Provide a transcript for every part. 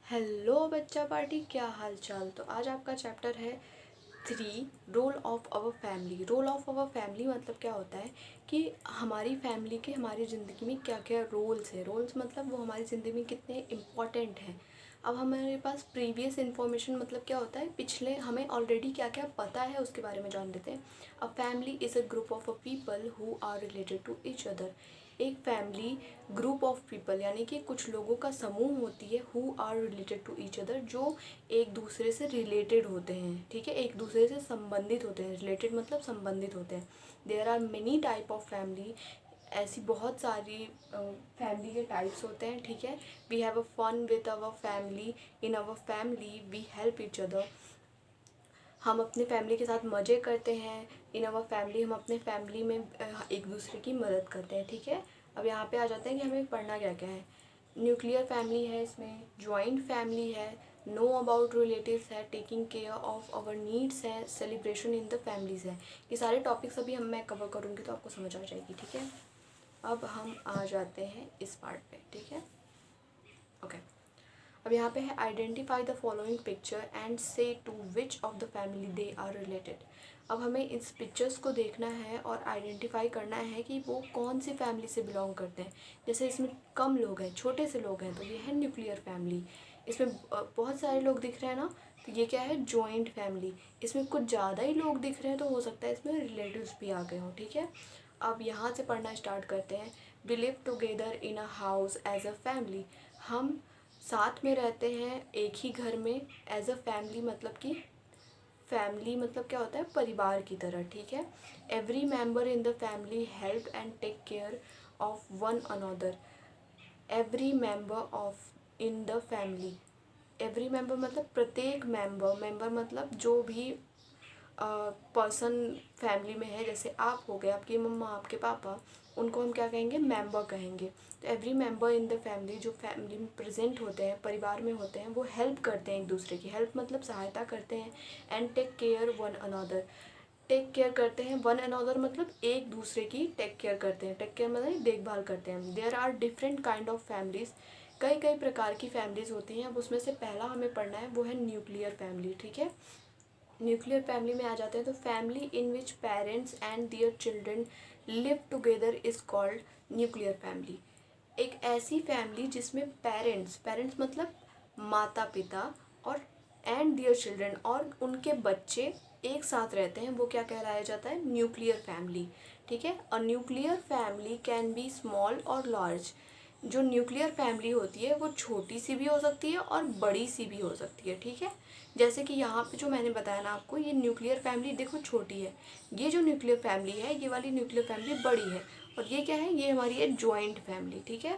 Hello बच्चा party, क्या हाल चाल। तो आज आपका चैप्टर है 3 role of our family. Role of our family मतलब क्या होता है कि हमारी फैमिली के हमारी ज़िंदगी में क्या क्या रोल्स है। रोल्स मतलब वो हमारी ज़िंदगी में कितने इम्पॉर्टेंट हैं। अब हमारे पास प्रीवियस इन्फॉर्मेशन मतलब क्या होता है, पिछले हमें ऑलरेडी क्या क्या पता है उसके बारे में जान लेते हैं। A family is a group of a people who are related to each other. एक फैमिली ग्रुप ऑफ पीपल यानी कि कुछ लोगों का समूह होती है, who are related to each other, जो एक दूसरे से रिलेटेड होते हैं। ठीक है, एक दूसरे से संबंधित होते हैं। रिलेटेड मतलब संबंधित होते हैं। There are many type of family. ऐसी बहुत सारी फैमिली के टाइप्स होते हैं। ठीक है, we have a fun with our family. In our family we help each other. हम अपने फैमिली के साथ मज़े करते हैं। इन आवर फैमिली, हम अपने फैमिली में एक दूसरे की मदद करते हैं। ठीक है, अब यहाँ पे आ जाते हैं कि हमें पढ़ना क्या क्या है। न्यूक्लियर फैमिली है, इसमें जॉइंट फैमिली है, नो अबाउट रिलेटिव्स है, taking care of our needs है, सेलिब्रेशन इन द फैमिलीज़ है। ये सारे टॉपिक्स अभी मैं कवर करूँगी तो आपको समझ आ जाएगी। ठीक है, अब हम आ जाते हैं इस पार्ट पे। ठीक है, ओके। अब यहाँ पे है identify the following picture and say to which of the family they are related. अब हमें इस पिक्चर्स को देखना है और आइडेंटिफाई करना है कि वो कौन सी फैमिली से बिलोंग करते हैं। जैसे इसमें कम लोग हैं, छोटे से लोग हैं, तो ये है न्यूक्लियर फैमिली। इसमें बहुत सारे लोग दिख रहे हैं ना, तो ये क्या है, जॉइंट फैमिली। इसमें कुछ ज़्यादा ही लोग दिख रहे हैं तो हो सकता है इसमें रिलेटिव्स भी आ गए हों। ठीक है, अब यहाँ से पढ़ना स्टार्ट करते हैं। We live together in a house as a family. हम साथ में रहते हैं एक ही घर में, एज अ फैमिली मतलब कि फैमिली मतलब क्या होता है, परिवार की तरह। ठीक है, every member in the family help and take care of one another. Every member of in the family, every member मतलब प्रत्येक मेंबर, मेंबर मतलब जो भी पर्सन फैमिली में है। जैसे आप हो गए, आपकी मम्मा, आपके पापा, उनको हम क्या कहेंगे, मेंबर कहेंगे। तो every member in the family, जो फैमिली में प्रेजेंट होते हैं, परिवार में होते हैं, वो हेल्प करते हैं एक दूसरे की। हेल्प मतलब सहायता करते हैं। And take care one another, take care करते हैं। वन अनदर मतलब एक दूसरे की टेक केयर करते हैं। टेक केयर मतलब देखभाल करते हैं। There are different kind of families, कई कई प्रकार की फैमिलीज़ होती हैं। अब उसमें से पहला हमें पढ़ना है वो है न्यूक्लियर फैमिली। ठीक है, न्यूक्लियर फैमिली में आ जाते हैं तो family in which parents and their children live together is called nuclear family. एक ऐसी फैमिली जिसमें पेरेंट्स, पेरेंट्स मतलब माता पिता, और एंड दियर चिल्ड्रन और उनके बच्चे एक साथ रहते हैं, वो क्या कहलाया जाता है, न्यूक्लियर फैमिली। ठीक है, a nuclear family can be small और लार्ज। जो न्यूक्लियर फैमिली होती है वो छोटी सी भी हो सकती है और बड़ी सी भी हो सकती है। ठीक है, जैसे कि यहाँ पे जो मैंने बताया ना आपको, ये न्यूक्लियर फैमिली देखो छोटी है, ये जो न्यूक्लियर फैमिली है, ये वाली न्यूक्लियर फैमिली बड़ी है, और ये क्या है, ये हमारी है जॉइंट फैमिली। ठीक है,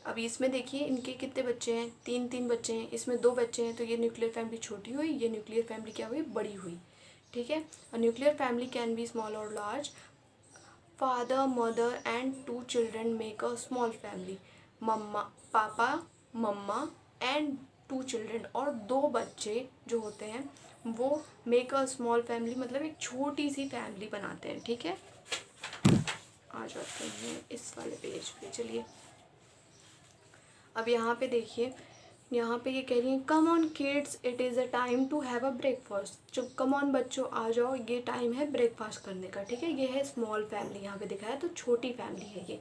अभी इसमें देखिए इनके कितने बच्चे हैं, तीन तीन बच्चे हैं, इसमें दो बच्चे हैं, तो ये न्यूक्लियर फैमिली छोटी हुई, ये न्यूक्लियर फैमिली क्या हुई, बड़ी हुई। ठीक है, nuclear family can be small और large. Father, mother and two children make a small family. Mamma, papa, mamma and two children, और दो बच्चे जो होते हैं वो मेक अ स्मॉल फैमिली मतलब एक छोटी सी फैमिली बनाते हैं। ठीक है, आ जाते हैं इस वाले पेज पे। चलिए, अब यहाँ पे देखिए, यहाँ पे ये कह रही है, come on kids it is a time to have a breakfast. जो कम ऑन बच्चों आ जाओ, ये टाइम है ब्रेकफास्ट करने का। ठीक है, ये है स्मॉल फैमिली, यहाँ पे दिखाया तो छोटी फैमिली है ये।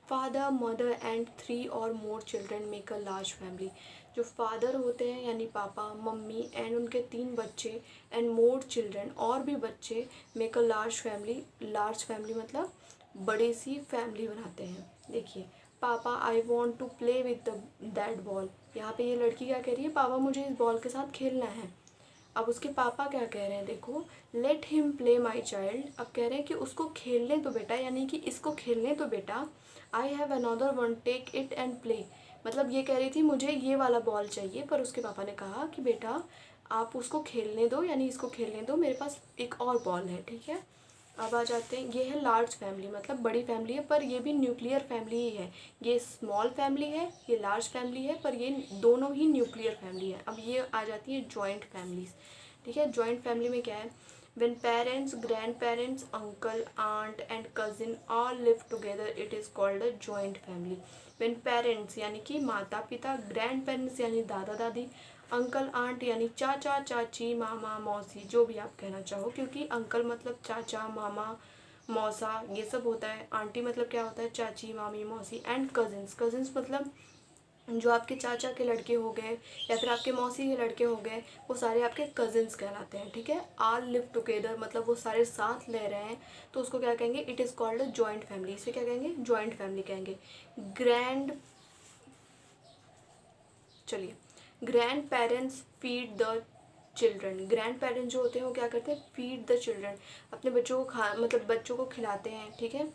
फादर, मदर एंड 3 और more children make a large family. जो फादर होते हैं यानी पापा, मम्मी एंड उनके 3 बच्चे, एंड मोर चिल्ड्रन और भी बच्चे, make a large family. Large family मतलब बड़ी सी फैमिली बनाते हैं। देखिए, पापा I want to play with that ball. यहाँ पे ये लड़की क्या कह रही है, पापा मुझे इस बॉल के साथ खेलना है। अब उसके पापा क्या कह रहे हैं, देखो, let him play my child. अब कह रहे हैं कि उसको खेलने दो बेटा, यानी कि इसको खेलने दो बेटा। I have another one, take it and play. मतलब ये कह रही थी मुझे ये वाला बॉल चाहिए, पर उसके पापा ने कहा कि बेटा आप उसको खेलने दो, यानी इसको खेलने दो, मेरे पास एक और बॉल है। ठीक है, अब आ जाते हैं, ये है लार्ज फैमिली मतलब बड़ी फैमिली है, पर ये भी न्यूक्लियर फैमिली ही है। ये स्मॉल फैमिली है, ये लार्ज फैमिली है, पर ये दोनों ही न्यूक्लियर फैमिली है। अब ये आ जाती है जॉइंट फैमिलीज़। ठीक है, जॉइंट फैमिली में क्या है, When parents, grandparents, uncle, aunt and cousin all live together, it is called a joint family. When parents यानी कि माता पिता, grandparents यानी दादा दादी, अंकल आंट यानी चाचा चाची, मामा मौसी, जो भी आप कहना चाहो, क्योंकि अंकल मतलब चाचा, मामा, मौसा, ये सब होता है। आंटी मतलब क्या होता है, चाची, मामी, मौसी। एंड कजिन्स, कजिन्स मतलब जो आपके चाचा के लड़के हो गए या फिर आपके मौसी के लड़के हो गए, वो सारे आपके कजिन्स कहलाते हैं। ठीक है। आल लिव टुगेदर मतलब वो सारे साथ रह रहे हैं, तो उसको क्या कहेंगे, it is called a joint family. इसे क्या कहेंगे, जॉइंट फैमिली कहेंगे। ग्रैंड चलिए, grand parents feed the children. Grand parents जो होते हैं वो क्या करते हैं, फीड द चिल्ड्रन, अपने बच्चों को मतलब बच्चों को खिलाते हैं। ठीक है,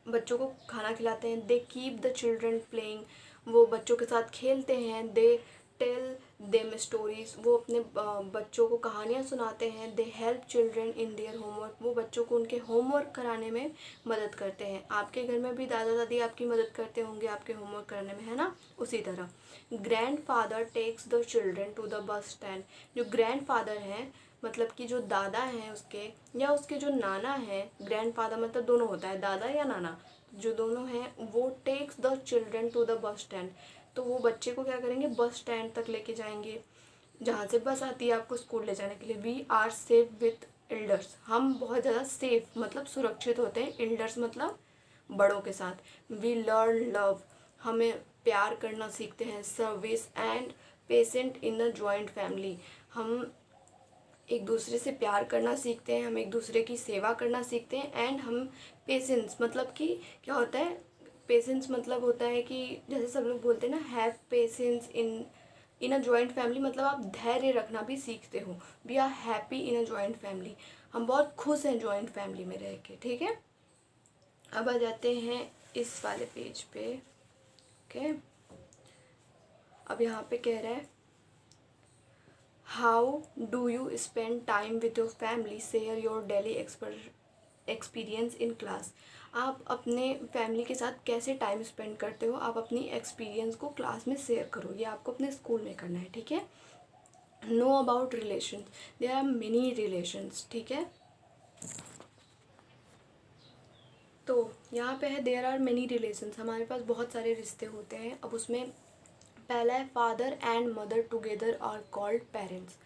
बच्चों को खाना खिलाते हैं। They keep the children playing, वो बच्चों के साथ खेलते हैं। दे टेल देम स्टोरीज, वो अपने बच्चों को कहानियाँ सुनाते हैं। They help children in their homework, वो बच्चों को उनके होमवर्क कराने में मदद करते हैं। आपके घर में भी दादा दादी आपकी मदद करते होंगे आपके होमवर्क कराने में, है ना। उसी तरह grandfather takes the children to the bus stand. जो ग्रैंड फादर हैं मतलब कि जो दादा हैं उसके, या उसके जो नाना हैं, ग्रैंड फादर मतलब दोनों होता है, दादा या नाना, जो दोनों हैं, वो takes the children to the bus stand, तो वो बच्चे को क्या करेंगे, बस स्टैंड तक लेके जाएंगे, जहाँ से बस आती है आपको स्कूल ले जाने के लिए। We are safe with elders, हम बहुत ज़्यादा सेफ मतलब सुरक्षित होते हैं। एल्डर्स मतलब बड़ों के साथ। वी लर्न लव, हमें प्यार करना सीखते हैं। Service and patient in the joint family, हम एक दूसरे से प्यार करना सीखते हैं, हम एक दूसरे की सेवा करना सीखते हैं। एंड हम पेशेंस मतलब कि क्या होता है, पेशेंस मतलब होता है कि जैसे सब लोग बोलते हैं ना, have patience in a joint family, मतलब आप धैर्य रखना भी सीखते हो। We are happy in a joint family, हम बहुत खुश हैं जॉइंट फैमिली में रह के। ठीक है, अब आ जाते हैं इस वाले पेज पे। ओके, अब यहाँ पे कह रहा है, how do you spend time with your family, share your daily experience in class. आप अपने फैमिली के साथ कैसे टाइम स्पेंड करते हो, आप अपनी एक्सपीरियंस को क्लास में शेयर करो। ये आपको अपने स्कूल में करना है। ठीक है। Know about relation, there are many relations. ठीक है, तो यहाँ पे है देयर आर मेनी रिलेशंस, हमारे पास बहुत सारे रिश्ते होते हैं। अब उसमें पहला है, father and mother together are called parents.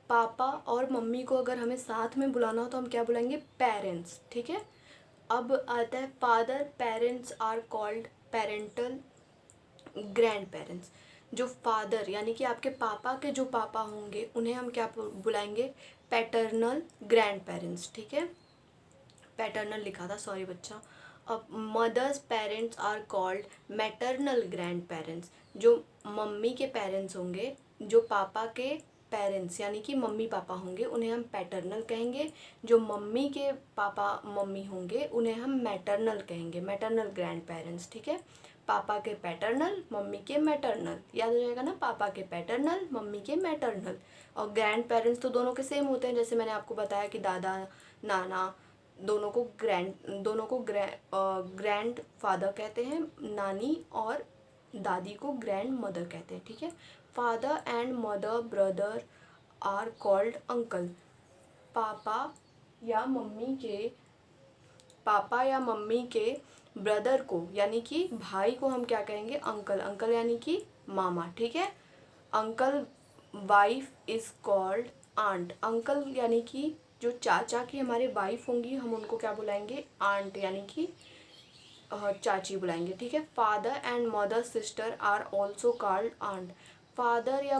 पापा और मम्मी को अगर हमें साथ में बुलाना हो तो हम क्या बुलाएंगे, पेरेंट्स। ठीक है। अब आता है father parents are called parental grandparents. जो फादर यानी कि आपके पापा के जो पापा होंगे उन्हें हम क्या बुलाएंगे, पैटर्नल ग्रैंड पेरेंट्स। ठीक है, पैटर्नल लिखा था, सॉरी बच्चा। अब mother's parents are called maternal grandparents. जो मम्मी के पेरेंट्स होंगे, जो पापा के पेरेंट्स यानी कि मम्मी पापा होंगे, उन्हें हम पैटर्नल कहेंगे। जो मम्मी के पापा मम्मी होंगे उन्हें हम मैटरनल कहेंगे, मैटरनल ग्रैंड पेरेंट्स। ठीक है, पापा के पैटर्नल, मम्मी के मैटरनल, याद हो जाएगा ना, पापा के पैटर्नल, मम्मी के मैटरनल। और ग्रैंड पेरेंट्स तो दोनों के सेम होते हैं, जैसे मैंने आपको बताया कि दादा नाना, दोनों को ग्रैंड फादर कहते हैं, नानी और दादी को ग्रैंड मदर कहते हैं। ठीक है, father and mother brother are called uncle. पापा या मम्मी के पापा या मम्मी के ब्रदर को यानी कि भाई को हम क्या कहेंगे, अंकल। अंकल यानी कि मामा। ठीक है, uncle wife is called aunt. Uncle यानी कि जो चाचा की हमारे वाइफ होंगी हम उनको क्या बुलाएंगे, आंट यानी कि चाची बुलाएंगे। ठीक है, father and mother sister are also called aunt. Father या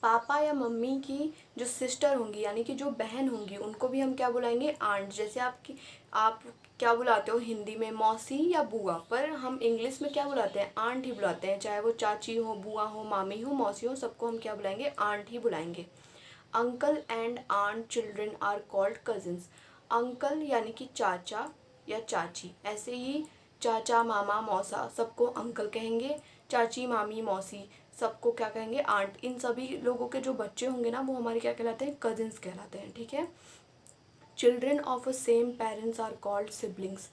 पापा या मम्मी की जो सिस्टर होंगी यानी कि जो बहन होंगी उनको भी हम क्या बुलाएंगे, आंट। जैसे आप क्या बुलाते हो हिंदी में, मौसी या बुआ, पर हम इंग्लिश में क्या बुलाते हैं, आंट ही बुलाते हैं। चाहे वो चाची हो, बुआ हो, मामी हो, मौसी हो, सबको हम क्या बुलाएंगे, आंट ही बुलाएंगे। Uncle and aunt children are called cousins. Uncle यानी कि चाचा या चाची, ऐसे ही चाचा मामा मौसा सबको अंकल कहेंगे। चाची मामी मौसी सबको क्या कहेंगे, आंट। इन सभी लोगों के जो बच्चे होंगे ना वो हमारे क्या कहलाते हैं, कजिन्स कहलाते हैं। ठीक है, children of a same parents are called siblings.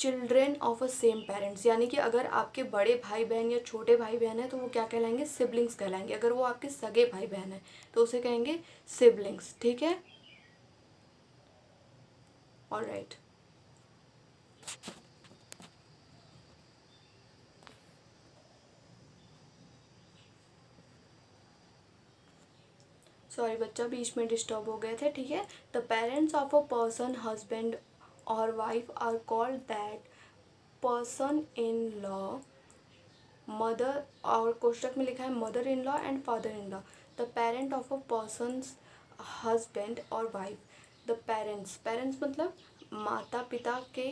Children of a same parents, यानी कि अगर आपके बड़े भाई बहन या छोटे भाई बहन है तो वो क्या कहलाएंगे, सिबलिंग्स कहलाएंगे। अगर वो आपके सगे भाई बहन है तो उसे कहेंगे सिबलिंग्स, ठीक है। ऑलराइट, सॉरी बच्चा बीच में डिस्टर्ब हो गए थे, ठीक है। The parents of a person husband और wife are called that person in law mother, और कोष्टक में लिखा है mother in law and father in law. The parent of a person's husband और वाइफ, द पेरेंट्स, पेरेंट्स मतलब माता पिता के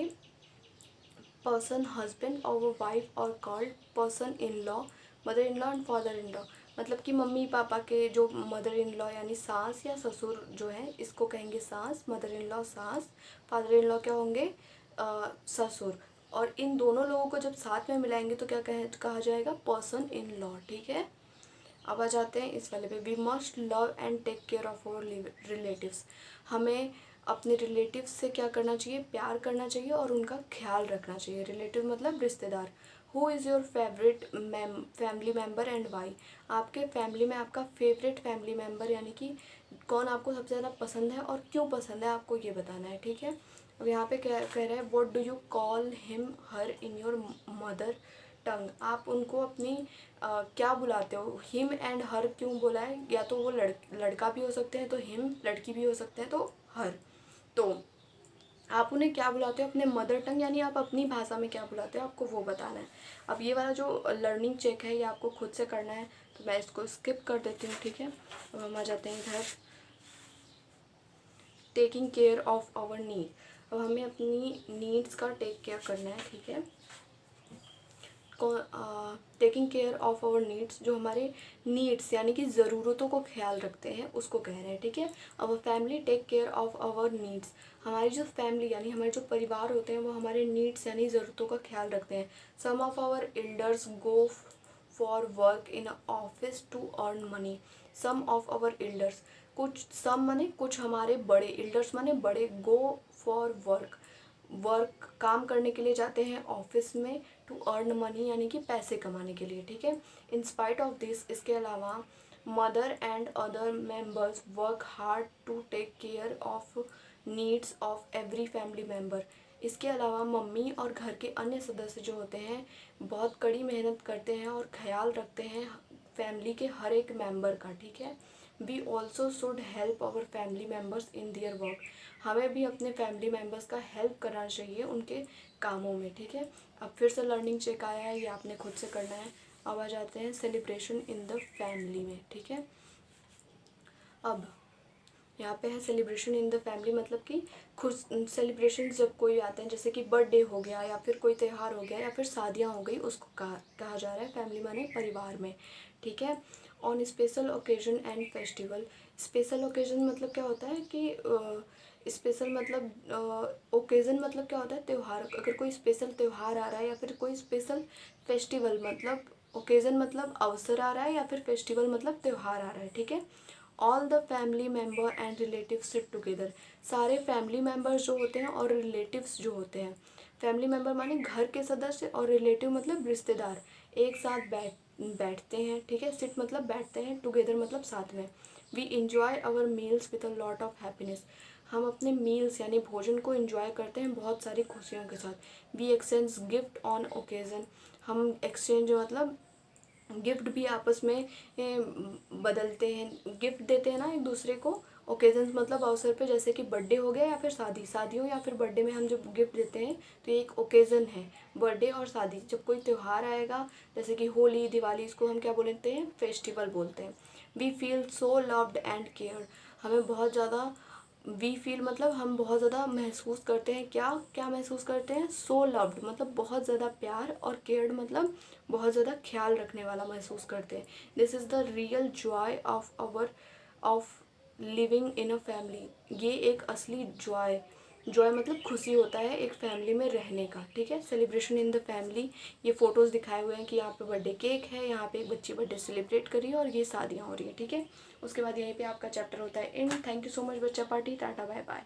पर्सन हस्बैंड और वाइफ और called person in law mother in law and father in law, मतलब कि mummy papa के जो मदर इन लॉ यानी सास या ससुर जो है इसको कहेंगे सास, मदर इन लॉ सास, फादर इन लॉ क्या होंगे ससुर। और इन दोनों लोगों को जब साथ में मिलाएंगे तो क्या कहा जाएगा, पर्सन इन लॉ, ठीक है। अब आ जाते हैं इस वाले पे, we must love and take care of our relatives, हमें अपने रिलेटिव्स से क्या करना चाहिए, प्यार करना चाहिए और उनका ख्याल रखना चाहिए। रिलेटिव मतलब रिश्तेदार। Who is your favourite family member and why, आपके फैमिली में आपका फेवरेट फैमिली मेम्बर यानी कि कौन आपको सबसे ज़्यादा पसंद है और क्यों पसंद है, आपको ये बताना है, ठीक है। अब यहाँ पे कह रहा है what do you call him her in your mother tongue, आप उनको अपनी क्या बुलाते हो, हिम एंड हर क्यों बोला है, या तो वो लड़का भी हो सकते हैं तो हिम, लड़की भी हो सकते हैं तो हर, तो आप उन्हें क्या बुलाते हो अपने मदर टंग, यानी आप अपनी भाषा में क्या बुलाते हो आपको वो बताना है। अब ये वाला जो लर्निंग चेक है ये आपको खुद से करना है, तो मैं इसको स्किप कर देती हूँ, ठीक है। अब हम आ जाते हैं इधर, taking care of our need, अब हमें अपनी नीड्स का टेक केयर करना है, ठीक है। Taking care of our needs, जो हमारे नीड्स यानी कि ज़रूरतों को ख्याल रखते हैं उसको कह रहे हैं, ठीक है। Our family take care of our needs, हमारी जो फैमिली यानी हमारे जो परिवार होते हैं वो हमारे नीड्स यानी ज़रूरतों का ख्याल रखते हैं। Some of our elders go for work in office to earn money, some of our elders, कुछ सम माने कुछ हमारे बड़े, एल्डर्स माने बड़े, गो फॉर वर्क, वर्क काम करने के लिए जाते हैं ऑफिस में, टू अर्न मनी यानी कि पैसे कमाने के लिए, ठीक है। इन स्पाइट ऑफ दिस, इसके अलावा mother and other members work hard to take care of needs of every family member, इसके अलावा मम्मी और घर के अन्य सदस्य जो होते हैं बहुत कड़ी मेहनत करते हैं और ख्याल रखते हैं फैमिली के हर एक मेंबर का, ठीक है। We also should help our family members in their work, हमें भी अपने फैमिली मेम्बर्स का हेल्प करना चाहिए उनके कामों में, ठीक है। अब फिर से लर्निंग चेक आया है, ये आपने खुद से करना है। अब आ जाते हैं सेलिब्रेशन इन द फैमिली में, ठीक है। अब यहाँ पे है सेलिब्रेशन इन द फैमिली, मतलब कि खुश सेलिब्रेशन जब कोई आते हैं, जैसे कि बर्थडे हो गया या फिर कोई त्यौहार हो गया या फिर शादियाँ हो गई, उसको कहा जा रहा है फैमिली माने परिवार में, ठीक है। On special occasion and festival, special occasion मतलब क्या होता है कि स्पेशल मतलब ओकेज़न मतलब क्या होता है, त्यौहार, अगर कोई स्पेशल त्यौहार आ रहा है या फिर कोई स्पेशल फेस्टिवल, मतलब ओकेज़न मतलब अवसर आ रहा है या फिर फेस्टिवल मतलब त्यौहार आ रहा है, ठीक है। All the family member and relative sit together, सारे फैमिली मेम्बर्स जो होते हैं और रिलेटिव्स जो होते हैं, फैमिली मेम्बर माने घर के सदस्य और रिलेटिव मतलब रिश्तेदार, एक साथ बैठते हैं, ठीक है। सिट मतलब बैठते हैं, टुगेदर मतलब साथ में। We enjoy our meals with a lot of happiness, हम अपने मील्स यानी भोजन को इंजॉय करते हैं बहुत सारी खुशियों के साथ। We exchange gift on occasion, हम एक्सचेंज मतलब गिफ्ट भी आपस में बदलते हैं, गिफ्ट देते हैं ना एक दूसरे को, ओकेजन्स मतलब अवसर पे, जैसे कि बर्थडे हो गया या फिर शादी हो या फिर बर्थडे में हम जब गिफ्ट देते हैं तो ये एक ओकेज़न है, बर्थडे और शादी। जब कोई त्यौहार आएगा जैसे कि होली दिवाली, इसको हम क्या बोलते हैं, फेस्टिवल बोलते हैं। We feel so loved and care, हमें बहुत ज़्यादा, वी फील मतलब हम बहुत ज़्यादा महसूस करते हैं, क्या क्या महसूस करते हैं, सो लव्ड मतलब बहुत ज़्यादा प्यार, और केयर्ड मतलब बहुत ज़्यादा ख्याल रखने वाला महसूस करते हैं। This is the real Joy of living in a family, ये एक असली जॉय, जॉय मतलब खुशी होता है एक फैमिली में रहने का, ठीक है। सेलिब्रेशन इन द फैमिली, ये फोटोज़ दिखाए हुए हैं कि यहाँ पे बर्थडे केक है, यहाँ पे एक बच्ची बर्थडे सेलिब्रेट कर रही है और ये शादियाँ हो रही है, ठीक है। उसके बाद यहीं पे आपका चैप्टर होता है and. Thank you so much बच्चा पार्टी, टाटा बाय बाय।